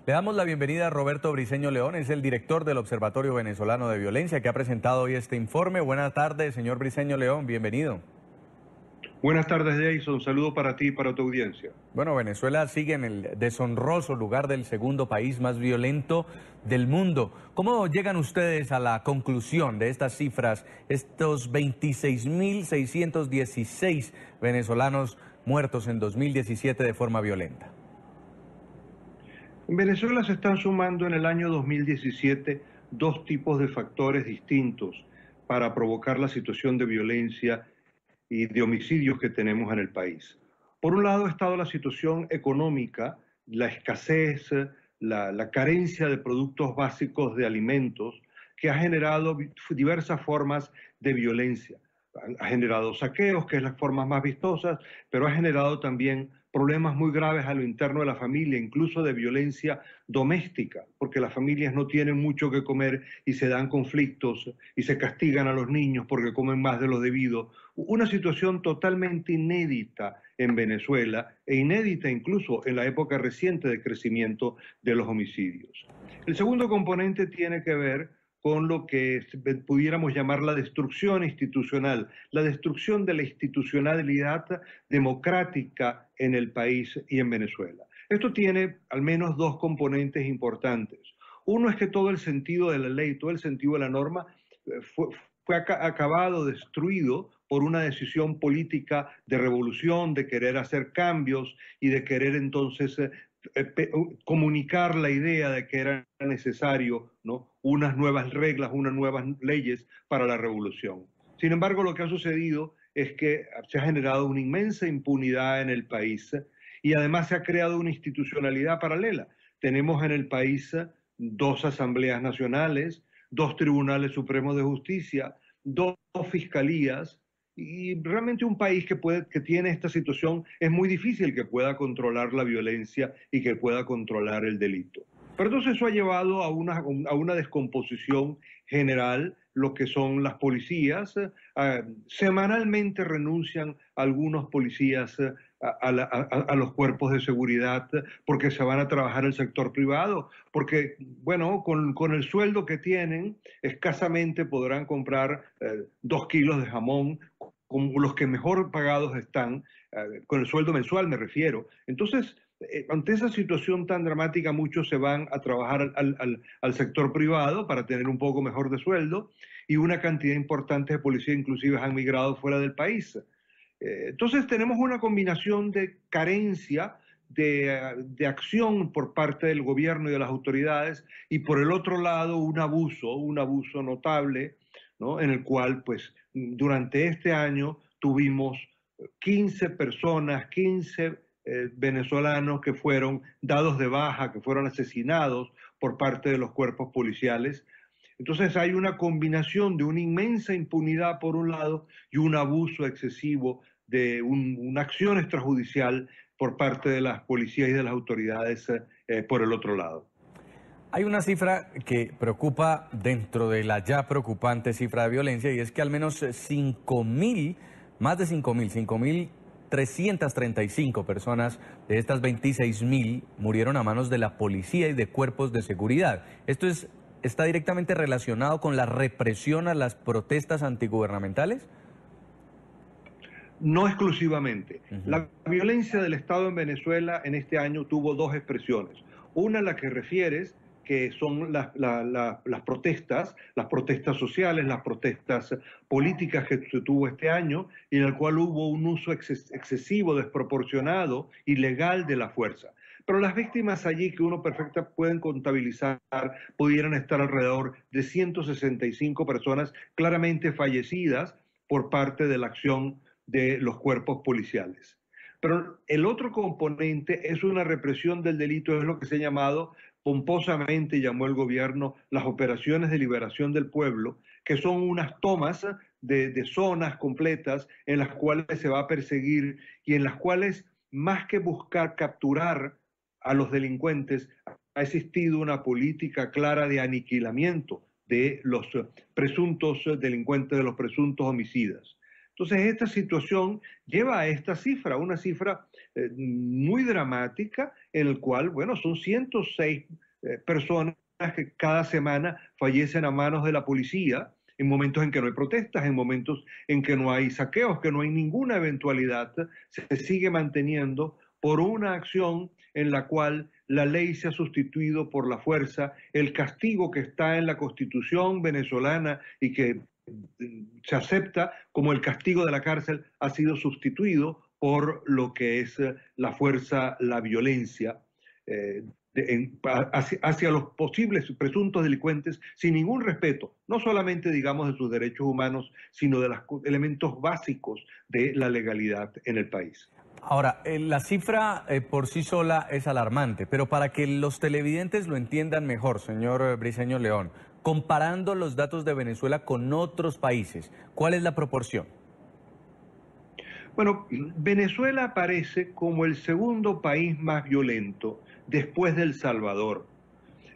Le damos la bienvenida a Roberto Briceño León, es el director del Observatorio Venezolano de Violencia, que ha presentado hoy este informe. Buenas tardes, señor Briceño León, bienvenido. Buenas tardes, Jason. Saludo para ti y para tu audiencia. Bueno, Venezuela sigue en el deshonroso lugar del segundo país más violento del mundo. ¿Cómo llegan ustedes a la conclusión de estas cifras, estos 26.616 venezolanos muertos en 2017 de forma violenta? En Venezuela se están sumando en el año 2017 dos tipos de factores distintos para provocar la situación de violencia y de homicidios que tenemos en el país. Por un lado ha estado la situación económica, la escasez, la carencia de productos básicos de alimentos, que ha generado diversas formas de violencia. Ha generado saqueos, que es las formas más vistosas, pero ha generado también problemas muy graves a lo interno de la familia, incluso de violencia doméstica, porque las familias no tienen mucho que comer y se dan conflictos y se castigan a los niños porque comen más de lo debido. Una situación totalmente inédita en Venezuela e inédita incluso en la época reciente de crecimiento de los homicidios. El segundo componente tiene que ver con lo que pudiéramos llamar la destrucción institucional, la destrucción de la institucionalidad democrática en el país y en Venezuela. Esto tiene al menos dos componentes importantes. Uno es que todo el sentido de la ley, todo el sentido de la norma fue acabado, destruido por una decisión política de revolución, de querer hacer cambios y de querer entonces comunicar la idea de que era necesario, ¿no?, unas nuevas reglas, unas nuevas leyes para la revolución. Sin embargo, lo que ha sucedido es que se ha generado una inmensa impunidad en el país y además se ha creado una institucionalidad paralela. Tenemos en el país dos asambleas nacionales, dos tribunales supremos de justicia, dos fiscalías, y realmente un país que tiene esta situación es muy difícil que pueda controlar la violencia y que pueda controlar el delito. Pero entonces eso ha llevado a una descomposición general, lo que son las policías. Semanalmente renuncian algunos policías a los cuerpos de seguridad porque se van a trabajar al sector privado, porque, bueno, con el sueldo que tienen, escasamente podrán comprar 2 kilos de jamón, como los que mejor pagados están, con el sueldo mensual me refiero. Entonces, ante esa situación tan dramática, muchos se van a trabajar al sector privado para tener un poco mejor de sueldo y una cantidad importante de policías inclusive han migrado fuera del país. Entonces tenemos una combinación de carencia de acción por parte del gobierno y de las autoridades y por el otro lado un abuso notable, ¿no?, en el cual pues durante este año tuvimos 15 personas, 15 venezolanos que fueron dados de baja, que fueron asesinados por parte de los cuerpos policiales. Entonces hay una combinación de una inmensa impunidad por un lado y un abuso excesivo de una acción extrajudicial por parte de las policías y de las autoridades por el otro lado. Hay una cifra que preocupa dentro de la ya preocupante cifra de violencia, y es que al menos 5.000, más de 5.335 personas de estas 26.000 murieron a manos de la policía y de cuerpos de seguridad. ¿Está directamente relacionado con la represión a las protestas antigubernamentales? No exclusivamente. Ujú. La violencia del Estado en Venezuela en este año tuvo dos expresiones. Una, la que refieres, que son las protestas sociales, las protestas políticas que se tuvo este año, y en el cual hubo un uso excesivo, desproporcionado, ilegal de la fuerza. Pero las víctimas allí que uno perfecta pueden contabilizar pudieran estar alrededor de 165 personas claramente fallecidas por parte de la acción de los cuerpos policiales. Pero el otro componente es una represión del delito, es lo que se ha llamado, pomposamente llamó el gobierno, las operaciones de liberación del pueblo, que son unas tomas de zonas completas en las cuales se va a perseguir y en las cuales, más que buscar capturar a los delincuentes, ha existido una política clara de aniquilamiento de los presuntos delincuentes, de los presuntos homicidas. Entonces, esta situación lleva a esta cifra, una cifra muy dramática, en el cual, bueno, son 106 personas que cada semana fallecen a manos de la policía, en momentos en que no hay protestas, en momentos en que no hay saqueos, que no hay ninguna eventualidad, se sigue manteniendo por una acción en la cual la ley se ha sustituido por la fuerza, el castigo que está en la Constitución venezolana y que se acepta como el castigo de la cárcel ha sido sustituido por lo que es la fuerza, la violencia hacia los posibles presuntos delincuentes sin ningún respeto, no solamente digamos de sus derechos humanos, sino de los elementos básicos de la legalidad en el país. Ahora, la cifra por sí sola es alarmante, pero para que los televidentes lo entiendan mejor, señor Briceño León, comparando los datos de Venezuela con otros países, ¿cuál es la proporción? Bueno, Venezuela aparece como el segundo país más violento después de El Salvador.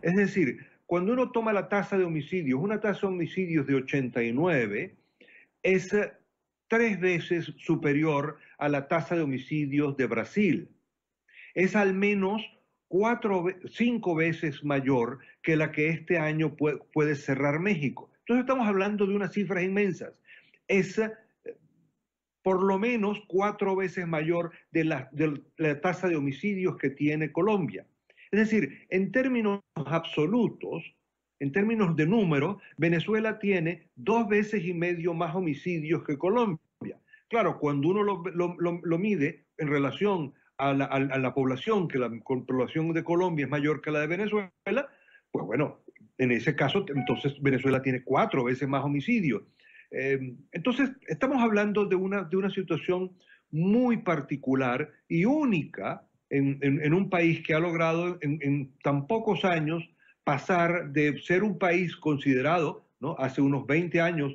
Es decir, cuando uno toma la tasa de homicidios, una tasa de homicidios de 89, es 3 veces superior a la tasa de homicidios de Brasil. Es al menos 5 veces mayor que la que este año puede cerrar México. Entonces estamos hablando de unas cifras inmensas. Es por lo menos 4 veces mayor de la tasa de homicidios que tiene Colombia. Es decir, en términos absolutos, en términos de número, Venezuela tiene 2,5 veces más homicidios que Colombia. Claro, cuando uno lo mide en relación a la población, que la población de Colombia es mayor que la de Venezuela, pues bueno, en ese caso, entonces Venezuela tiene 4 veces más homicidios. Entonces, estamos hablando de una situación muy particular y única en un país que ha logrado en tan pocos años pasar de ser un país considerado, ¿no?, hace unos 20 años,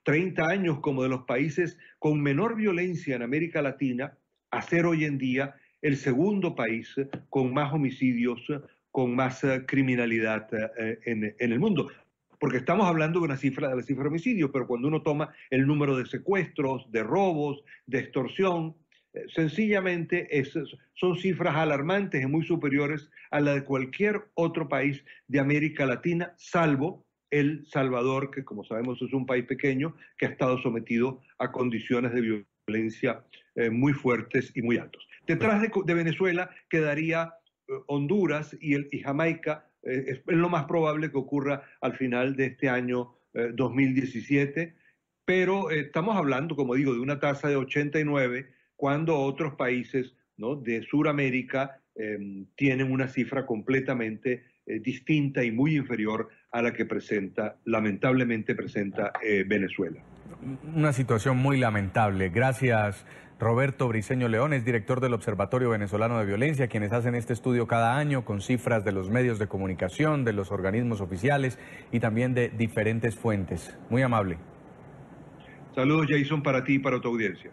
30 años como de los países con menor violencia en América Latina, a ser hoy en día el segundo país con más homicidios, con más criminalidad en el mundo. Porque estamos hablando de la cifra de homicidios, pero cuando uno toma el número de secuestros, de robos, de extorsión, sencillamente son cifras alarmantes y muy superiores a la de cualquier otro país de América Latina, salvo El Salvador, que como sabemos es un país pequeño que ha estado sometido a condiciones de violencia muy fuertes y muy altos. Detrás de Venezuela quedaría Honduras y Jamaica. Es lo más probable que ocurra al final de este año 2017, pero estamos hablando, como digo, de una tasa de 89, cuando otros países, ¿no?, de Sudamérica tienen una cifra completamente distinta y muy inferior a la que lamentablemente presenta Venezuela. Una situación muy lamentable. Gracias, Roberto Briceño León, es director del Observatorio Venezolano de Violencia, quienes hacen este estudio cada año con cifras de los medios de comunicación, de los organismos oficiales y también de diferentes fuentes. Muy amable. Saludos, Jason, para ti y para tu audiencia.